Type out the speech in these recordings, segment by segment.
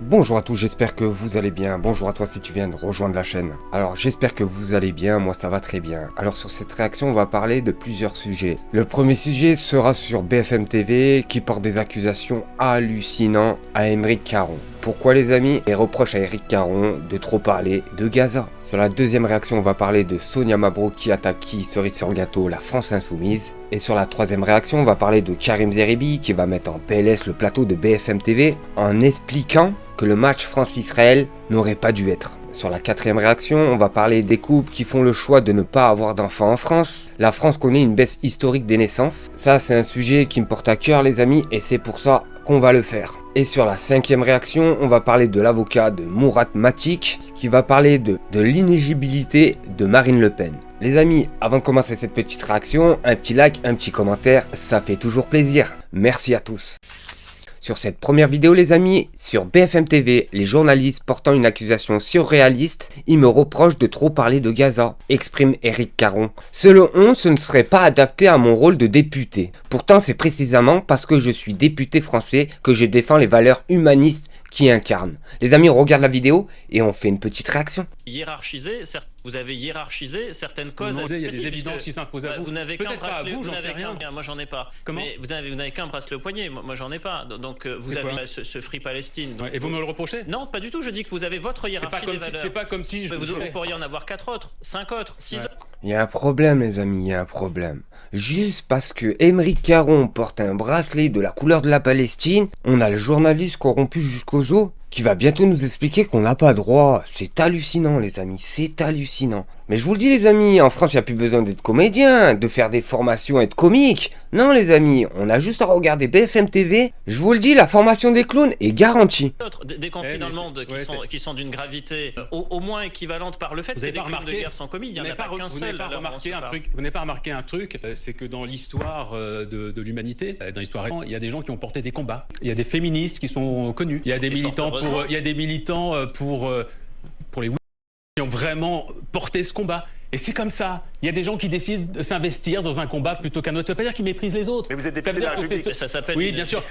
Bonjour à tous, j'espère que vous allez bien. Bonjour à toi si tu viens de rejoindre la chaîne. Alors j'espère que vous allez bien, moi ça va très bien. Alors sur cette réaction on va parler de plusieurs sujets. Le premier sujet sera sur BFM TV qui porte des accusations hallucinantes à Aymeric Caron. Pourquoi les amis? Et reproche à Aymeric Caron de trop parler de Gaza. Sur la deuxième réaction on va parler de Sonia Mabrouk qui attaque cerise sur le gâteau, la France insoumise. Et sur la troisième réaction on va parler de Karim Zeribi qui va mettre en PLS le plateau de BFM TV en expliquant que le match France-Israël n'aurait pas dû être. Sur la quatrième réaction, on va parler des couples qui font le choix de ne pas avoir d'enfants en France. La France connaît une baisse historique des naissances. Ça, c'est un sujet qui me porte à cœur, les amis, et c'est pour ça qu'on va le faire. Et sur la cinquième réaction, on va parler de l'avocat de Mourad Matik, qui va parler de l'inéligibilité de Marine Le Pen. Les amis, avant de commencer cette petite réaction, un petit like, un petit commentaire, ça fait toujours plaisir. Merci à tous. Sur cette première vidéo les amis, sur BFM TV, les journalistes portant une accusation surréaliste, ils me reprochent de trop parler de Gaza, exprime Aymeric Caron. Selon eux, ce ne serait pas adapté à mon rôle de député. Pourtant c'est précisément parce que je suis député français que je défends les valeurs humanistes qui incarnent. Les amis, on regarde la vidéo et on fait une petite réaction. Vous avez hiérarchisé certaines causes. Il y a des évidences qui s'imposent à vous. Vous n'avez qu'un bracelet, vous n'en sais rien. Moi j'en ai pas. Comment? Mais vous n'avez qu'un bracelet au poignet, moi j'en ai pas. Donc vous avez ce Free Palestine. Donc, et vous me le reprochez? Non, pas du tout, je dis que vous avez votre hiérarchie des valeurs. C'est pas comme si vous pourriez en avoir 4 autres, 5 autres, 6 autres. Il y a un problème les amis, il y a un problème. Juste parce que Aymeric Caron porte un bracelet de la couleur de la Palestine, on a le journaliste corrompu jusqu'aux os qui va bientôt nous expliquer qu'on n'a pas droit. C'est hallucinant les amis, c'est hallucinant. Mais je vous le dis les amis, en France il n'y a plus besoin d'être comédien, de faire des formations et être comique. Non les amis, on a juste à regarder BFM TV. Je vous le dis, la formation des clowns est garantie. Des conflits dans le monde qui sont d'une gravité au moins équivalente par le fait que des crimes de guerre sont commis. Il n'y en a pas qu'un seul. Vous n'avez pas remarqué un truc, c'est que dans l'histoire de l'humanité, dans l'histoire, il y a des gens qui ont porté des combats. Il y a des féministes qui sont connus. Il y a des militants pour les qui ont vraiment porté ce combat. Et c'est comme ça. Il y a des gens qui décident de s'investir dans un combat plutôt qu'un autre. Ça ne veut pas dire qu'ils méprisent les autres. Mais vous êtes député de la République. Ça s'appelle. Oui, bien sûr.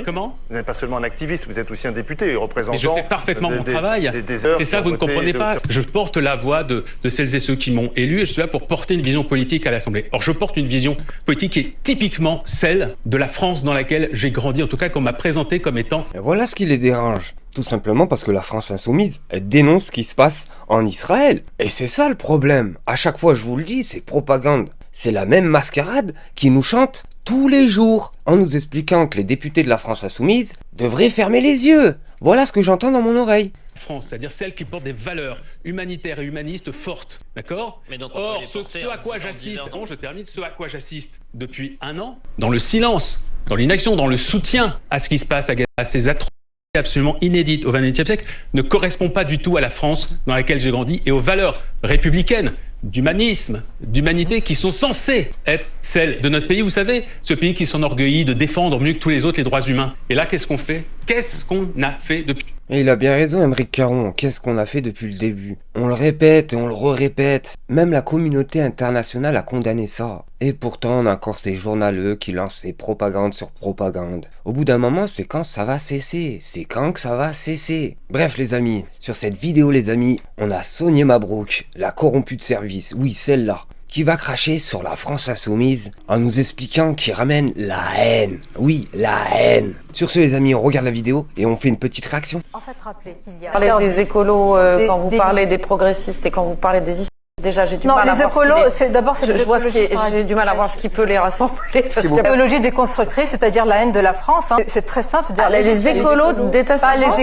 Comment? Vous n'êtes pas seulement un activiste, vous êtes aussi un député représentant. Mais je fais parfaitement mon travail. C'est ça, vous ne comprenez pas. Je porte la voix de celles et ceux qui m'ont élu et je suis là pour porter une vision politique à l'Assemblée. Or, je porte une vision politique qui est typiquement celle de la France dans laquelle j'ai grandi, en tout cas qu'on m'a présenté comme étant. Et voilà ce qui les dérange. Tout simplement parce que la France insoumise, elle dénonce ce qui se passe en Israël. Et c'est ça le problème. À chaque fois, je vous le dis, c'est propagande. C'est la même mascarade qui nous chante tous les jours en nous expliquant que les députés de la France insoumise devraient fermer les yeux. Voilà ce que j'entends dans mon oreille. France, c'est-à-dire celle qui porte des valeurs humanitaires et humanistes fortes, d'accord? Or, ce à quoi j'assiste, je termine, ce à quoi j'assiste depuis un an, dans le silence, dans l'inaction, dans le soutien à ce qui se passe à Gaza, à ces atrocités absolument inédites au XXe siècle, ne correspond pas du tout à la France dans laquelle j'ai grandi et aux valeurs républicaines, d'humanisme, d'humanité qui sont censées être celles de notre pays. Vous savez, ce pays qui s'enorgueillit de défendre mieux que tous les autres les droits humains. Et là, qu'est-ce qu'on fait? Qu'est-ce qu'on a fait depuis? Et il a bien raison, Aymeric Caron. Qu'est-ce qu'on a fait depuis le début? On le répète et on le répète. Même la communauté internationale a condamné ça. Et pourtant, on a encore ces journaleux qui lancent ces propagandes sur propagande. Au bout d'un moment, c'est quand ça va cesser? C'est quand que ça va cesser? Bref, les amis, sur cette vidéo, les amis, on a Sonia Mabrouk, la corrompue de service. Oui, celle-là. Qui va cracher sur la France insoumise en nous expliquant qu'il ramène la haine. Oui, la haine. Sur ce les amis, on regarde la vidéo et on fait une petite réaction. En fait, rappelez qu'il y a... Vous parlez des écolos quand vous parlez des progressistes et quand vous parlez des islamistes. Déjà, j'ai du mal à voir j'ai du mal à voir ce qui peut les rassembler. L'idéologie déconstructrice, c'est-à-dire la haine de la France. Hein. C'est très simple. Les écolos détestent la France.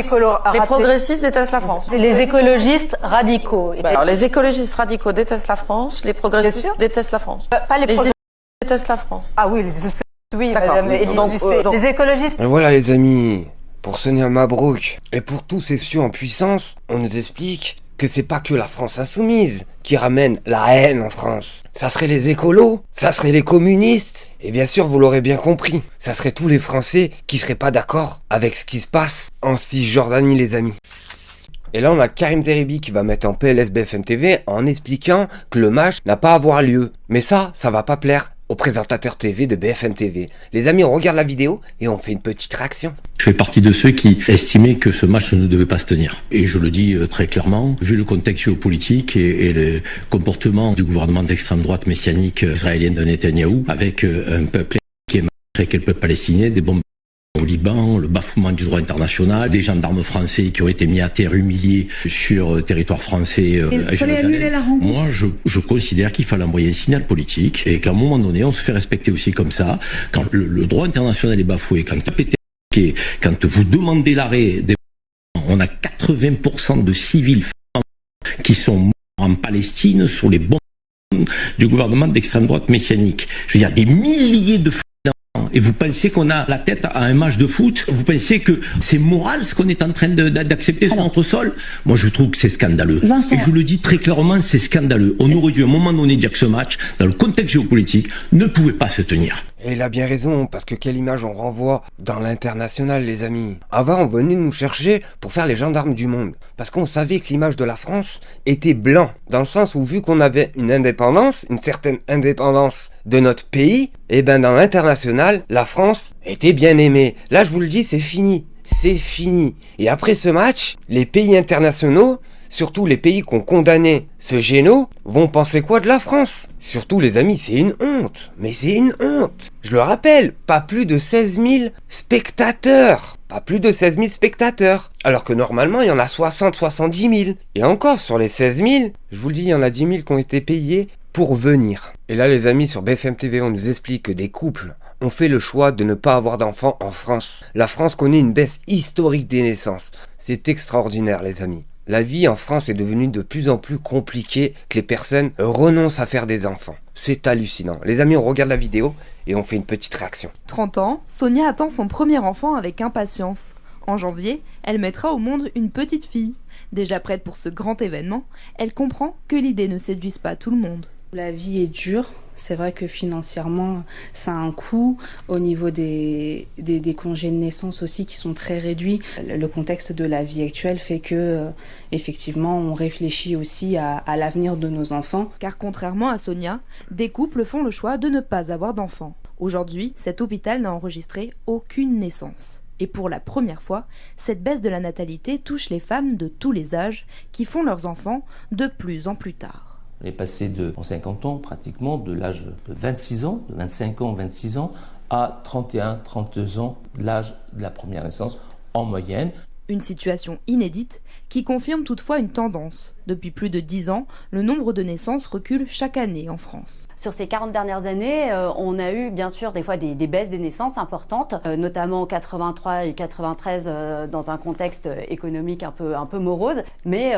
Les progressistes détestent la France. Les écologistes radicaux. Alors, les écologistes radicaux détestent la France. Les progressistes détestent la France. Pas les progressistes détestent la France. Ah oui, madame. Les écologistes. Et voilà les amis, pour Sonia Mabrouk et pour tous ces cieux en puissance, on nous explique que c'est pas que la France insoumise qui ramène la haine en France. Ça serait les écolos, ça serait les communistes, et bien sûr vous l'aurez bien compris, ça serait tous les Français qui seraient pas d'accord avec ce qui se passe en Cisjordanie les amis. Et là on a Karim Zeribi qui va mettre en PLS BFM TV en expliquant que le match n'a pas à avoir lieu. Mais ça va pas plaire au présentateur TV de BFM TV. Les amis, on regarde la vidéo et on fait une petite réaction. Je fais partie de ceux qui estimaient que ce match ne devait pas se tenir. Et je le dis très clairement, vu le contexte géopolitique et le comportement du gouvernement d'extrême droite messianique israélien de Netanyahou, avec un peuple qui est massacré, qui est le peuple palestinien, des bombes au Liban, le bafouement du droit international, des gendarmes français qui ont été mis à terre, humiliés sur territoire français à Jérusalem. Moi, je considère qu'il fallait envoyer un signal politique et qu'à un moment donné, on se fait respecter aussi comme ça. Quand le droit international est bafoué, quand vous demandez l'arrêt, on a 80% de civils qui sont morts en Palestine sur les bombes du gouvernement d'extrême droite messianique. Je veux dire, des milliers de et vous pensez qu'on a la tête à un match de foot? Vous pensez que c'est moral ce qu'on est en train d'accepter sur notre sol? Moi, je trouve que c'est scandaleux. Vincent. Et je le dis très clairement, c'est scandaleux. On aurait dû à un moment donné dire que ce match, dans le contexte géopolitique, ne pouvait pas se tenir. Et il a bien raison, parce que quelle image on renvoie dans l'international, les amis. Avant, on venait nous chercher pour faire les gendarmes du monde. Parce qu'on savait que l'image de la France était blanc. Dans le sens où, vu qu'on avait une indépendance, une certaine indépendance de notre pays, et ben dans l'international, la France était bien aimée. Là, je vous le dis, c'est fini. C'est fini. Et après ce match, les pays internationaux, surtout les pays qui ont condamné ce géno, vont penser quoi de la France? Surtout les amis, c'est une honte. Mais c'est une honte. Je le rappelle, pas plus de 16 000 spectateurs. Pas plus de 16 000 spectateurs. Alors que normalement, il y en a 70 000. Et encore, sur les 16 000, je vous le dis, il y en a 10 000 qui ont été payés pour venir. Et là, les amis, sur BFM TV, on nous explique que des couples ont fait le choix de ne pas avoir d'enfants en France. La France connaît une baisse historique des naissances. C'est extraordinaire, les amis. La vie en France est devenue de plus en plus compliquée, que les personnes renoncent à faire des enfants. C'est hallucinant. Les amis, on regarde la vidéo et on fait une petite réaction. 30 ans, Sonia attend son premier enfant avec impatience. En janvier, elle mettra au monde une petite fille. Déjà prête pour ce grand événement, elle comprend que l'idée ne séduise pas tout le monde. La vie est dure. C'est vrai que financièrement, ça a un coût. Au niveau des congés de naissance aussi qui sont très réduits. Le contexte de la vie actuelle fait que, effectivement, on réfléchit aussi à l'avenir de nos enfants. Car contrairement à Sonia, des couples font le choix de ne pas avoir d'enfants. Aujourd'hui, cet hôpital n'a enregistré aucune naissance. Et pour la première fois, cette baisse de la natalité touche les femmes de tous les âges qui font leurs enfants de plus en plus tard. On est passé en 50 ans, pratiquement, de l'âge de 26 ans, de 25 ans, 26 ans, à 31, 32 ans, l'âge de la première naissance, en moyenne. Une situation inédite qui confirme toutefois une tendance. Depuis plus de 10 ans, le nombre de naissances recule chaque année en France. Sur ces 40 dernières années, on a eu bien sûr des fois des baisses des naissances importantes, notamment en 83 et 93 dans un contexte économique un peu morose, mais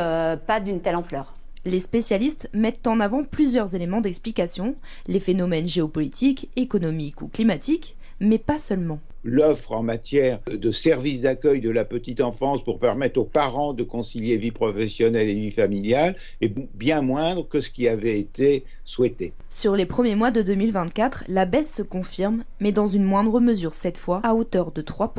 pas d'une telle ampleur. Les spécialistes mettent en avant plusieurs éléments d'explication, les phénomènes géopolitiques, économiques ou climatiques, mais pas seulement. L'offre en matière de services d'accueil de la petite enfance pour permettre aux parents de concilier vie professionnelle et vie familiale est bien moindre que ce qui avait été souhaité. Sur les premiers mois de 2024, la baisse se confirme, mais dans une moindre mesure cette fois, à hauteur de 3%.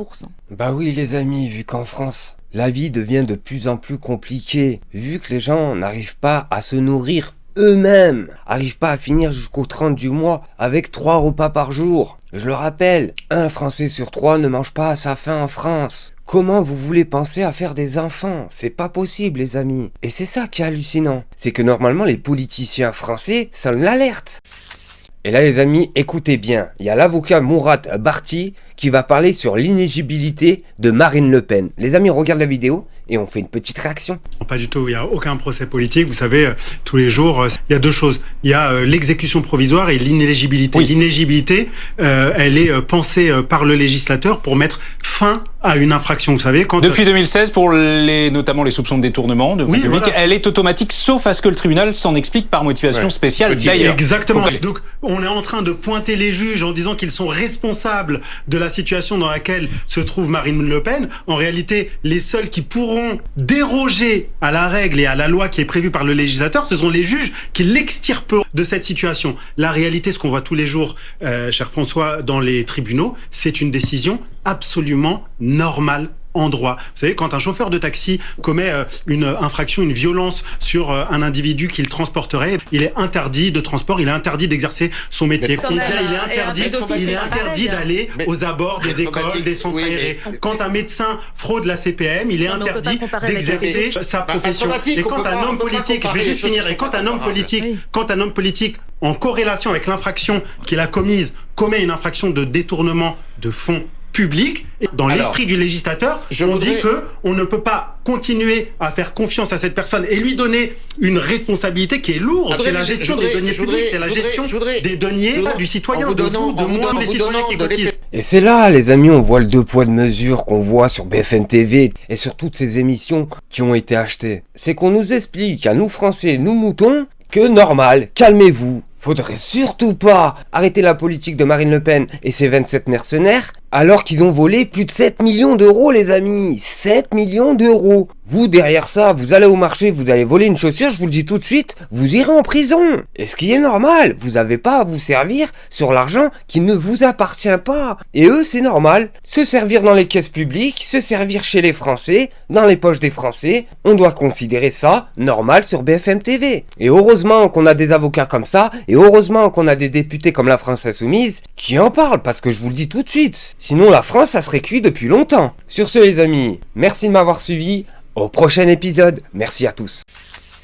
Bah oui les amis, vu qu'en France, la vie devient de plus en plus compliquée, vu que les gens n'arrivent pas à se nourrir eux-mêmes, n'arrivent pas à finir jusqu'au 30 du mois avec 3 repas par jour. Je le rappelle, un Français sur 3 ne mange pas à sa faim en France. Comment vous voulez penser à faire des enfants? C'est pas possible les amis. Et c'est ça qui est hallucinant. C'est que normalement les politiciens français sonnent l'alerte. Et là les amis, écoutez bien, il y a l'avocat Mourad Barti qui va parler sur l'inéligibilité de Marine Le Pen. Les amis, on regarde la vidéo et on fait une petite réaction. Pas du tout, il n'y a aucun procès politique. Vous savez, tous les jours, il y a deux choses. Il y a l'exécution provisoire et l'inéligibilité. Oui. L'inéligibilité, elle est pensée par le législateur pour mettre fin à une infraction. Vous savez, quand depuis 2016, pour notamment les soupçons de détournement de public, voilà. Elle est automatique, sauf à ce que le tribunal s'en explique par motivation spéciale. D'ailleurs, exactement. Donc, on est en train de pointer les juges en disant qu'ils sont responsables de la situation dans laquelle se trouve Marine Le Pen. En réalité, les seuls qui pourront déroger à la règle et à la loi qui est prévue par le législateur, ce sont les juges qui l'extirperont de cette situation. La réalité, ce qu'on voit tous les jours, cher François, dans les tribunaux, c'est une décision absolument normale en droit. Vous savez, quand un chauffeur de taxi commet une infraction, une violence sur un individu qu'il transporterait, il est interdit de transport, il est interdit d'exercer son métier. Eh bien, il est interdit d'aller aux abords des écoles, des centres aérés. Quand un médecin fraude la CPM, il est interdit d'exercer sa profession. Et quand un homme politique, je vais juste finir, et quand un homme politique en corrélation avec l'infraction qu'il a commise, commet une infraction de détournement de fonds publics, dans l'esprit du législateur, on dit que on ne peut pas continuer à faire confiance à cette personne et lui donner une responsabilité qui est lourde. C'est la gestion des deniers publics, c'est la gestion des deniers du citoyen, de vous, de moi, tous les citoyens qui cotisent. Et c'est là, les amis, on voit le 2 poids de mesure qu'on voit sur BFM TV et sur toutes ces émissions qui ont été achetées. C'est qu'on nous explique, à nous Français, nous moutons, que normal, calmez-vous. Faudrait surtout pas arrêter la politique de Marine Le Pen et ses 27 mercenaires alors qu'ils ont volé plus de 7 millions d'euros, les amis. 7 millions d'euros. Vous, derrière ça, vous allez au marché, vous allez voler une chaussure, je vous le dis tout de suite, vous irez en prison. Et ce qui est normal, vous n'avez pas à vous servir sur l'argent qui ne vous appartient pas. Et eux, c'est normal. Se servir dans les caisses publiques, se servir chez les Français, dans les poches des Français, on doit considérer ça normal sur BFM TV. Et heureusement qu'on a des avocats comme ça, et heureusement qu'on a des députés comme la France Insoumise qui en parlent, parce que je vous le dis tout de suite. Sinon la France, ça serait cuit depuis longtemps. Sur ce les amis, merci de m'avoir suivi. Au prochain épisode. Merci à tous.